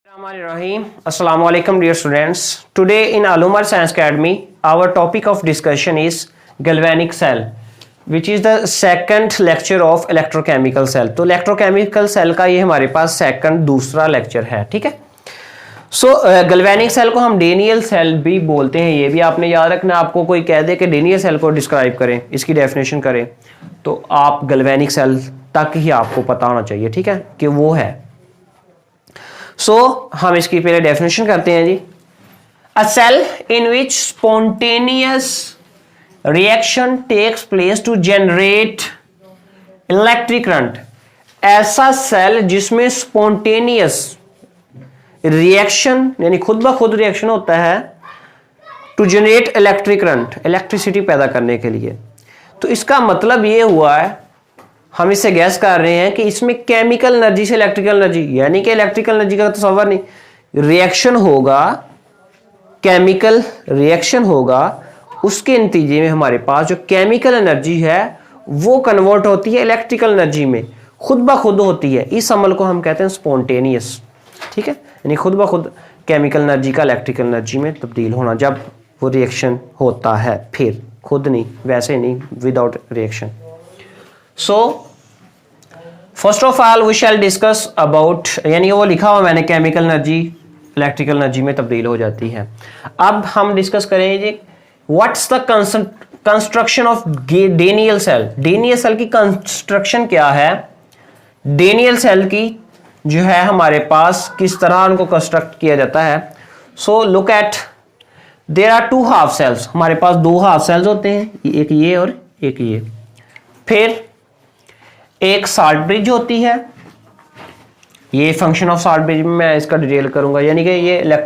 Bismillahirrahmanirrahim. Assalamu alaikum dear students. Today in Alumar Science Academy our topic of discussion is galvanic cell which is the second lecture of electrochemical cell. तो electrochemical cell का ये हमारे पास second दूसरा lecture है, ठीक है. सो galvanic cell को हम डेनियल सेल भी बोलते हैं, ये भी आपने याद रखना. आपको कोई कह दे कि डेनियल सेल को डिस्क्राइब करें, इसकी डेफिनेशन करें, तो आप गैल्वेनिक सेल तक ही आपको पता होना चाहिए, ठीक है, कि वो है. सो हम इसकी पहले डेफिनेशन करते हैं जी. A cell in which spontaneous reaction takes place to generate electric current. ऐसा सेल जिसमें स्पॉन्टेनियस रिएक्शन यानी खुद ब खुद रिएक्शन होता है to generate electric current, electricity पैदा करने के लिए. तो इसका मतलब ये हुआ है, हम इससे गैस कर रहे हैं कि इसमें केमिकल एनर्जी से इलेक्ट्रिकल एनर्जी, यानी कि इलेक्ट्रिकल एनर्जी का तस्वर नहीं, रिएक्शन होगा, केमिकल रिएक्शन होगा, उसके नतीजे में हमारे पास जो केमिकल एनर्जी है वो कन्वर्ट होती है इलेक्ट्रिकल एनर्जी में, खुद ब खुद होती है. इस अमल को हम कहते हैं स्पॉन्टेनियस, ठीक है, यानी खुद ब खुद केमिकल एनर्जी का इलेक्ट्रिकल एनर्जी में तब्दील होना जब वो रिएक्शन होता है. फिर खुद नहीं, वैसे नहीं, without reaction. So first of all we shall discuss about, यानी वो लिखा हुआ मैंने केमिकल एनर्जी इलेक्ट्रिकल एनर्जी में तब्दील हो जाती है. अब हम डिस्कस करेंगे what's the construction of Daniel cell. Daniel cell की कंस्ट्रक्शन क्या है, डेनियल सेल की जो है हमारे पास किस तरह उनको कंस्ट्रक्ट किया जाता है. So look at, there are two half cells. हमारे पास दो हाफ सेल्स होते हैं, एक ये और एक ये. फिर एक साल्ट ब्रिज होती है, ये फंक्शन ऑफ साल्ट ब्रिज में मैं इसका डिटेल करूंगा, यानी कि ये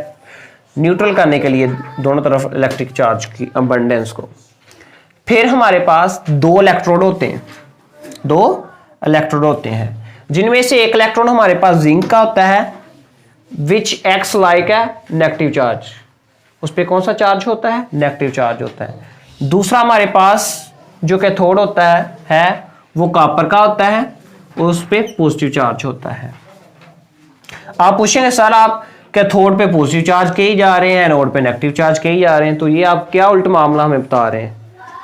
न्यूट्रल करने के लिए दोनों तरफ इलेक्ट्रिक चार्ज की अबंडेंस को. फिर हमारे पास दो इलेक्ट्रोड होते हैं, दो इलेक्ट्रोड होते हैं, जिनमें से एक इलेक्ट्रॉन हमारे पास जिंक का होता है विच एक्स लाइक है नेगेटिव चार्ज. उस पर कौन सा चार्ज होता है, नेगेटिव चार्ज होता है. दूसरा हमारे पास जो कैथोड होता है वो कॉपर का होता है, उस पर पॉजिटिव चार्ज होता है. आप पूछेंगे सर आप कैथोड पे पॉजिटिव चार्ज के ही जा रहे हैं, एनोड पे नेगेटिव चार्ज के ही जा रहे हैं, तो ये आप क्या उल्टा मामला हमें बता रहे हैं,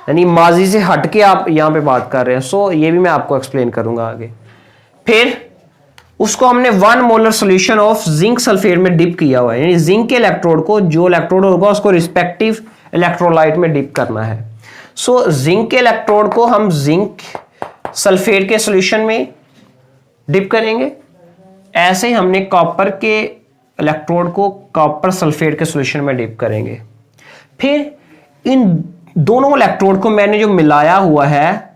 यानी माजी से हट के आप यहाँ पे बात कर रहे हैं. सो ये भी मैं आपको एक्सप्लेन करूंगा आगे. फिर उसको हमने 1 molar solution of zinc sulphate में डिप किया हुआ है, यानी जिंक के इलेक्ट्रोड को, जो इलेक्ट्रोड होगा उसको रिस्पेक्टिव इलेक्ट्रोलाइट में डिप करना है. सो जिंक के इलेक्ट्रोड को हम जिंक सल्फेट के सॉल्यूशन में डिप करेंगे. ऐसे ही हमने कॉपर के इलेक्ट्रोड को कॉपर सल्फेट के सॉल्यूशन में डिप करेंगे. फिर इन दोनों इलेक्ट्रोड को मैंने जो मिलाया हुआ है,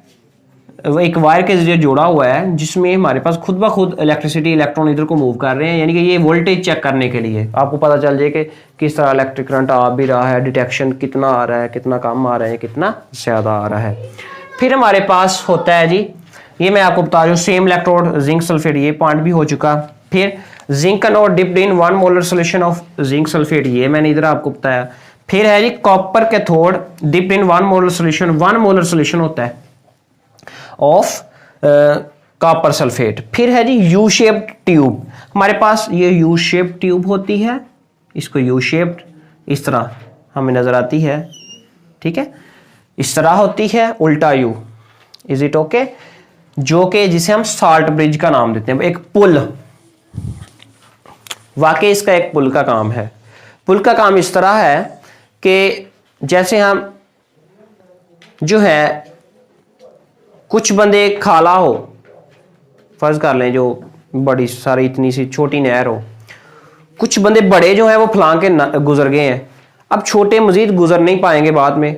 वो एक वायर के जरिए जोड़ा हुआ है, जिसमें हमारे पास खुद ब खुद इलेक्ट्रिसिटी इलेक्ट्रॉन इधर को मूव कर रहे हैं, यानी कि ये वोल्टेज चेक करने के लिए आपको पता चल जाए कि किस तरह इलेक्ट्रिक करंट आ भी रहा है, डिटेक्शन कितना आ रहा है, कितना कम आ रहा है, कितना ज़्यादा आ रहा है. फिर हमारे पास होता है जी, ये मैं आपको बता रहा हूँ, सेम इलेक्ट्रोड जिंक सल्फेट, ये पॉइंट भी हो चुका. फिर zinc anode dipped in 1 molar solution of zinc sulphate, ये मैंने इधर आपको बताया. फिर है जी copper cathode dipped in 1 molar solution, 1 molar solution होता है ऑफ कॉपर सल्फेट. फिर है जी यू शेप्ड ट्यूब. हमारे पास ये यू शेप्ड ट्यूब होती है, इसको यू शेप्ड इस तरह हमें नजर आती है, ठीक है, इस तरह होती है, उल्टा यू. Is it okay? जो कि जिसे हम साल्ट ब्रिज का नाम देते हैं, एक पुल, वाकई इसका एक पुल का काम है. पुल का काम इस तरह है कि जैसे हम जो है कुछ बंदे खाला हो, फर्ज कर लें, जो बड़ी सारी इतनी सी छोटी नहर हो, कुछ बंदे बड़े जो है वो फलांग के गुजर गए हैं, अब छोटे मजीद गुजर नहीं पाएंगे बाद में,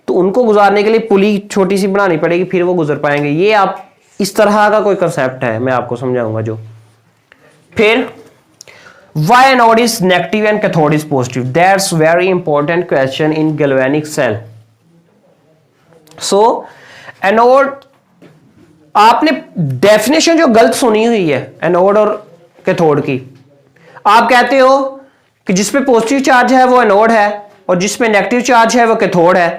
तो उनको गुजारने के लिए पुली छोटी सी बनानी पड़ेगी, फिर वो गुजर पाएंगे. ये आप इस तरह का कोई कंसेप्ट है, मैं आपको समझाऊंगा जो. फिर why anode is negative and cathode is positive, that's very important question in galvanic cell. So anode, आपने डेफिनेशन जो गलत सुनी हुई है एनोड और कैथोड की, आप कहते हो कि जिसपे पॉजिटिव चार्ज है वो एनोड है और जिसपे नेगेटिव चार्ज है वो कैथोड है.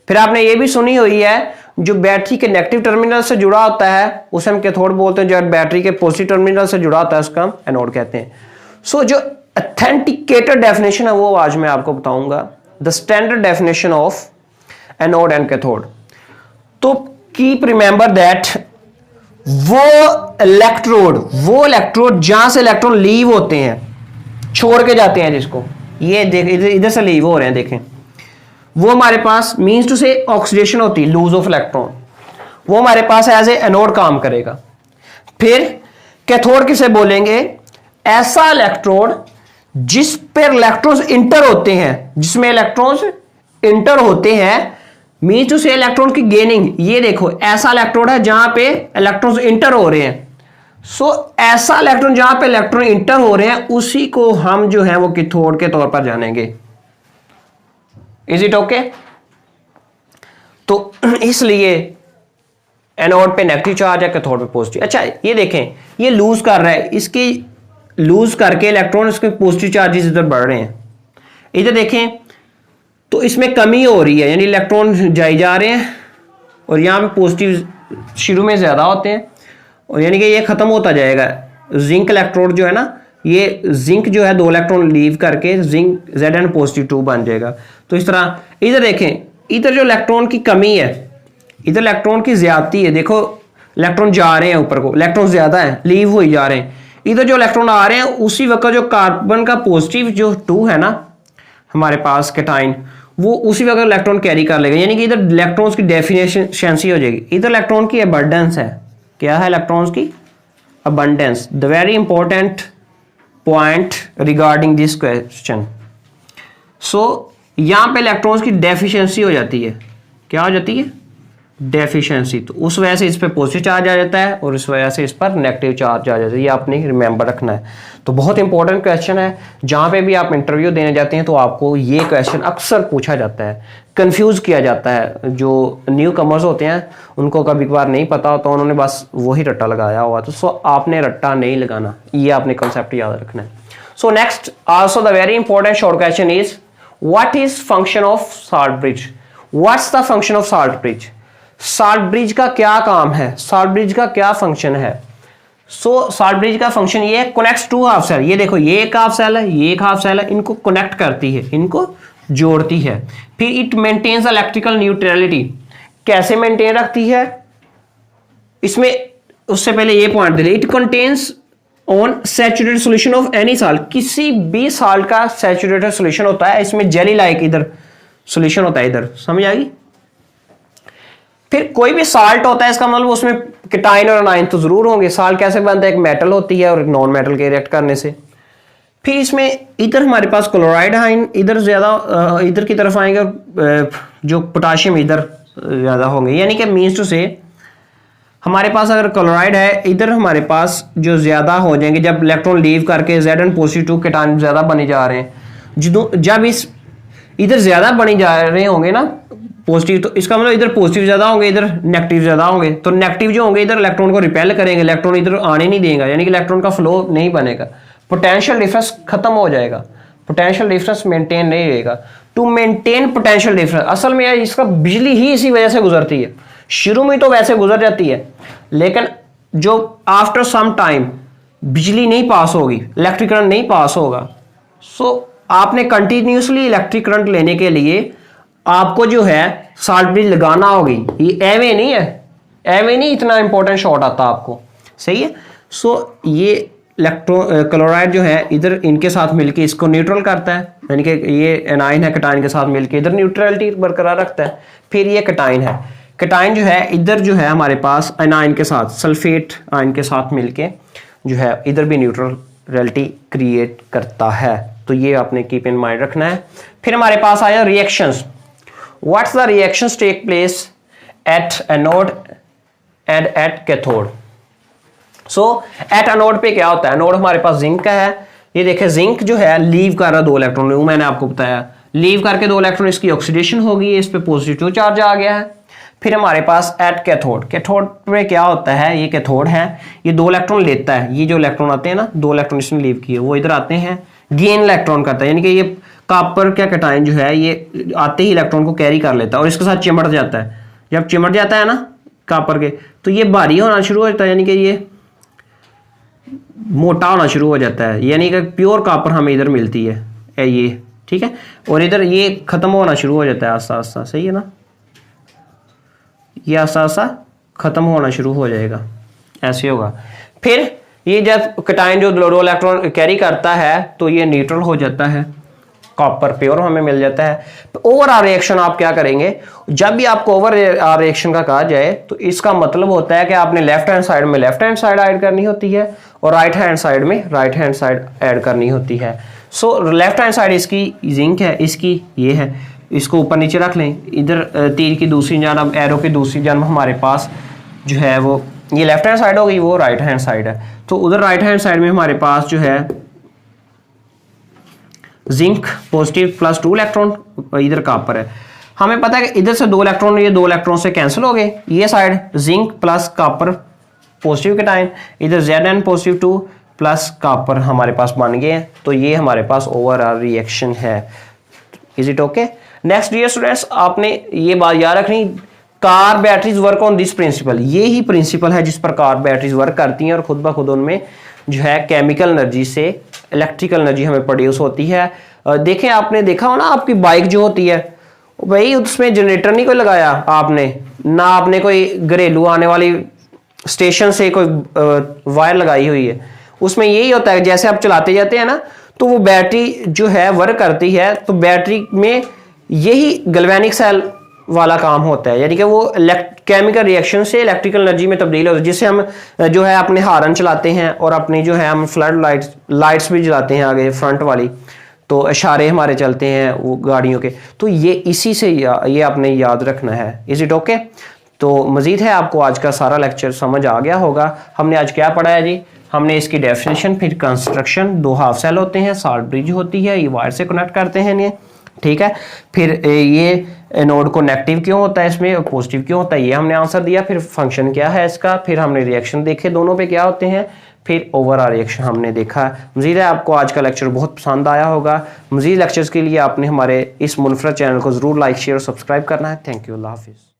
फिर आपने ये भी सुनी हुई है जो बैटरी के नेगेटिव टर्मिनल से जुड़ा होता है उसे हम कैथोड बोलते हैं, जो बैटरी के पॉजिटिव टर्मिनल से जुड़ा होता है उसका हम एनोड कहते हैं. सो जो ऑथेंटिकेटेड डेफिनेशन है वो आज मैं आपको बताऊंगा, the standard definition of anode and cathode. तो कीप रिमेंबर दैट वो इलेक्ट्रोड जहां से इलेक्ट्रॉन लीव होते हैं, छोड़ के जाते हैं, जिसको ये देख इधर से लीव हो रहे हैं, देखें, वो हमारे पास मींस टू से ऑक्सीडेशन होती है, लूज ऑफ इलेक्ट्रॉन, वो हमारे पास एज ए एनोड काम करेगा। फिर कैथोड किसे बोलेंगे? ऐसा इलेक्ट्रोड जिस पर इलेक्ट्रॉन्स इंटर होते हैं, जिसमें इलेक्ट्रॉन्स इंटर होते हैं, मींस टू से इलेक्ट्रॉन की गेनिंग। ये देखो ऐसा इलेक्ट्रोड है जहां पे इलेक्ट्रॉन्स इंटर हो रहे हैं। सो ऐसा इलेक्ट्रॉन जहां पे इलेक्ट्रॉन इंटर हो रहे हैं उसी को हम जो है वो कैथोड के तौर पर जानेंगे। Is it okay? तो इसलिए एनोड पे नेगेटिव चार्ज है, कैथोड पे पॉजिटिव। अच्छा ये देखें, ये लूज कर रहा है, इसकी लूज करके इलेक्ट्रॉन, इसके पॉजिटिव चार्जेस इधर बढ़ रहे हैं। इधर देखें तो इसमें कमी हो रही है, यानी इलेक्ट्रॉन जाए जा रहे हैं और यहाँ पे पॉजिटिव शुरू में ज़्यादा होते हैं, और यानी कि ये ख़त्म होता जाएगा। जिंक इलेक्ट्रोड जो है ना, ये जिंक जो है 2 इलेक्ट्रॉन लीव करके जिंक Zn+2 बन जाएगा। तो इस तरह इधर देखें, इधर जो इलेक्ट्रॉन की कमी है, इधर इलेक्ट्रॉन की ज्यादती है। देखो इलेक्ट्रॉन जा रहे हैं ऊपर को, इलेक्ट्रॉन ज़्यादा है, लीव हो जा रहे हैं। इधर जो इलेक्ट्रॉन आ रहे हैं उसी वक्त जो कार्बन का पॉजिटिव जो 2 है ना हमारे पास कैटाइन, वो उसी वक्त इलेक्ट्रॉन कैरी कर लेगा, यानी कि इधर इलेक्ट्रॉन्स की डेफिशिएंसी हो जाएगी। इधर इलेक्ट्रॉन की अबंडेंस है। क्या है इलेक्ट्रॉन्स की? Abundance. The very important point regarding this question. So यहां पे इलेक्ट्रॉन्स की डेफिशिएंसी हो जाती है। क्या हो जाती है? डेफिशिएंसी। तो उस वजह से इस पर पॉजिटिव चार्ज आ जाता है और इस वजह से इस पर नेगेटिव चार्ज आ जाता है। ये आपने रिमेंबर रखना है। तो बहुत इंपॉर्टेंट क्वेश्चन है, जहाँ पे भी आप इंटरव्यू देने जाते हैं तो आपको ये क्वेश्चन अक्सर पूछा जाता है, कंफ्यूज किया जाता है। जो न्यू कमर्स होते हैं उनको कभी कभार नहीं पता होता, उन्होंने बस वही रट्टा लगाया हुआ। तो आपने रट्टा नहीं लगाना, ये आपने कंसेप्ट याद रखना है। So next also the very important short question is what is function of salt bridge? What's the function of salt bridge? Salt bridge का क्या काम है? साल्ट ब्रिज का क्या फंक्शन है? सो साल्ट ब्रिज का फंक्शन ये है, कनेक्ट्स 2 हाफ सेल। ये देखो ये एक हाफ सेल है, ये एक हाफ सेल है, इनको कनेक्ट करती है, इनको जोड़ती है। फिर इट मेंटेन्स इलेक्ट्रिकल न्यूट्रलिटी। कैसे मेंटेन रखती है? इसमें उससे पहले ये point they, it contains on saturated solution of any salt. किसी भी साल्ट का सैचुरेटेड सॉल्यूशन होता है, इसमें जेली लाइक इधर सॉल्यूशन होता है, इधर समझ आ गई? फिर कोई भी साल्ट होता है, इसका मतलब उसमें कैटाइन और एनाइन तो जरूर होंगे। साल्ट कैसे बनता है? एक मेटल होती है और एक नॉन मेटल के रिएक्ट करने से। फिर इसमें इधर हमारे पास क्लोराइड आयन इधर ज्यादा इधर की तरफ आएंगे और जो पोटाशियम इधर ज्यादा होंगे, यानी कि मींस टू से हमारे पास अगर क्लोराइड है, इधर हमारे पास जो ज्यादा हो जाएंगे जब इलेक्ट्रॉन लीव करके Zn+2 कैटाइन ज्यादा बने जा रहे हैं। जब इस इधर ज्यादा बने जा रहे होंगे ना पॉजिटिव, तो इसका मतलब इधर पॉजिटिव ज्यादा होंगे, इधर नेगेटिव ज्यादा होंगे। तो नेगेटिव जो होंगे इधर इलेक्ट्रॉन को रिपेल करेंगे, इलेक्ट्रॉन इधर आने नहीं देगा, यानी कि इलेक्ट्रॉन का फ्लो नहीं बनेगा, पोटेंशियल डिफरेंस खत्म हो जाएगा, पोटेंशियल डिफरेंस मेंटेन नहीं रहेगा। टू मेंटेन पोटेंशियल डिफरेंस, असल में इसका बिजली ही इसी वजह से गुजरती है। शुरू में तो वैसे गुजर जाती है, लेकिन जो आफ्टर सम टाइम बिजली नहीं पास होगी, इलेक्ट्रिक करंट नहीं पास होगा। सो आपने कंटिन्यूसली इलेक्ट्रिक करंट लेने के लिए आपको जो है साल्ट ब्रिज लगाना होगी। ये एवे नहीं है, एवे नहीं इतना इंपॉर्टेंट शॉट आता आपको, सही है। सो ये क्लोराइड जो है इधर इनके साथ मिलके इसको न्यूट्रल करता है, यानी कि ये एनाइन है कैटाइन के साथ मिलके इधर न्यूट्रलिटी बरकरार रखता है। फिर ये कैटाइन है, कैटाइन जो है इधर जो है हमारे पास एनाइन के साथ, सल्फेट आयन के साथ मिलके जो है इधर भी न्यूट्रलिटी क्रिएट करता है। तो ये आपने कीप इन माइंड रखना है। फिर हमारे पास आया reactions. What's the reactions take place at anode and at cathode? So at anode पे क्या होता है? एनोड हमारे पास जिंक का है। ये देखें जिंक जो है लीव कर रहा 2 इलेक्ट्रॉन, वो मैंने आपको बताया, लीव करके 2 इलेक्ट्रॉन, इसकी ऑक्सीडेशन होगी, इस पे पॉजिटिव चार्ज आ गया है। फिर हमारे पास एट कैथोड, कैथोड पे क्या होता है? ये कैथोड है, ये 2 इलेक्ट्रॉन लेता है। ये जो इलेक्ट्रॉन आते हैं ना, 2 इलेक्ट्रॉन इसने लीव किए, वो इधर आते हैं, गेन इलेक्ट्रॉन करता है, यानी कि ये कॉपर का कैटाइन जो है ये आते ही इलेक्ट्रॉन को कैरी कर लेता है और इसके साथ चिमट जाता है। जब चिमट जाता है ना कॉपर के, तो ये भारी होना शुरू हो जाता है, यानी कि ये मोटा होना शुरू हो जाता है, यानी कि प्योर कॉपर हमें इधर मिलती है ये, ठीक है, और इधर ये ख़त्म होना शुरू हो जाता है आस्ता आस्ता, सही है ना, ये आस्ता आस्ता ख़त्म होना शुरू हो जाएगा, ऐसे होगा। फिर ये जब कटायन जो दो इलेक्ट्रॉन कैरी करता है तो ये न्यूट्रल हो जाता है, कॉपर प्योर हमें मिल जाता है। तो ओवर आर रिएक्शन आप क्या करेंगे, जब भी आपको ओवर आर रिएक्शन का कहा जाए तो इसका मतलब होता है कि आपने लेफ्ट हैंड साइड में लेफ्ट हैंड साइड ऐड करनी होती है और राइट हैंड साइड में राइट हैंड साइड ऐड करनी होती है। सो लेफ्ट हैंड साइड इसकी जिंक है, इसकी ये है, इसको ऊपर नीचे रख लें। इधर तीर की दूसरी जानब, एरो की दूसरी जानब हमारे पास जो है वो ये लेफ्ट हैंड साइड हो गई, वो राइट हैंड साइड है। तो उधर राइट हैंड साइड में हमारे पास जो है जिंक पॉजिटिव प्लस 2 इलेक्ट्रॉन, इधर कॉपर है। हमें पता है कि इधर से 2 इलेक्ट्रॉन, ये 2 इलेक्ट्रॉन से कैंसिल हो गए, ये side zinc plus copper positive cation, इधर Zn पॉजिटिव 2 प्लस कॉपर हमारे पास बन गए हैं। तो ये हमारे पास ओवर आर रिएक्शन है। Is it okay? Next dear students, आपने ये बात याद रखनी, car batteries work on this principle, ये ही प्रिंसिपल है जिस पर कार बैटरीज वर्क करती हैं और खुद ब खुद उनमें जो है केमिकल एनर्जी से इलेक्ट्रिकल एनर्जी हमें प्रोड्यूस होती है। देखें, आपने देखा हो ना, आपकी बाइक जो होती है भाई, उसमें जनरेटर नहीं कोई लगाया आपने, ना आपने कोई घरेलू आने वाली स्टेशन से कोई वायर लगाई हुई है। उसमें यही होता है, जैसे आप चलाते जाते हैं ना, तो वो बैटरी जो है वर्क करती है, तो बैटरी में यही गैल्वेनिक सेल वाला काम होता है, यानी कि वो केमिकल रिएक्शन से इलेक्ट्रिकल एनर्जी में तब्दील होती है, जिससे हम जो है अपने हारन चलाते हैं और अपनी जो है हम फ्लड लाइट्स भी जलाते हैं आगे फ्रंट वाली, तो इशारे हमारे चलते हैं वो गाड़ियों के। तो ये इसी से ये आपने याद रखना है। Is it okay? तो मजीद है, आपको आज का सारा लेक्चर समझ आ गया होगा। हमने आज क्या पढ़ा है जी? हमने इसकी डेफिनेशन, फिर कंस्ट्रक्शन, 2 हाफ सेल होते हैं, साल्ट ब्रिज होती है, ये वायर से कनेक्ट करते हैं ये, ठीक है। फिर ये नोड को नेगेटिव क्यों होता है इसमें और पॉजिटिव क्यों होता है, ये हमने आंसर दिया। फिर फंक्शन क्या है इसका, फिर हमने रिएक्शन देखे दोनों पे क्या होते हैं, फिर ओवर आर रिएक्शन हमने देखा। मज़ीद है, आपको आज का लेक्चर बहुत पसंद आया होगा। मज़ीद लेक्चर्स के लिए आपने हमारे इस मुनफरद चैनल को ज़रूर लाइक, शेयर और सब्सक्राइब करना है। थैंक यू, अल्लाह हाफिज़।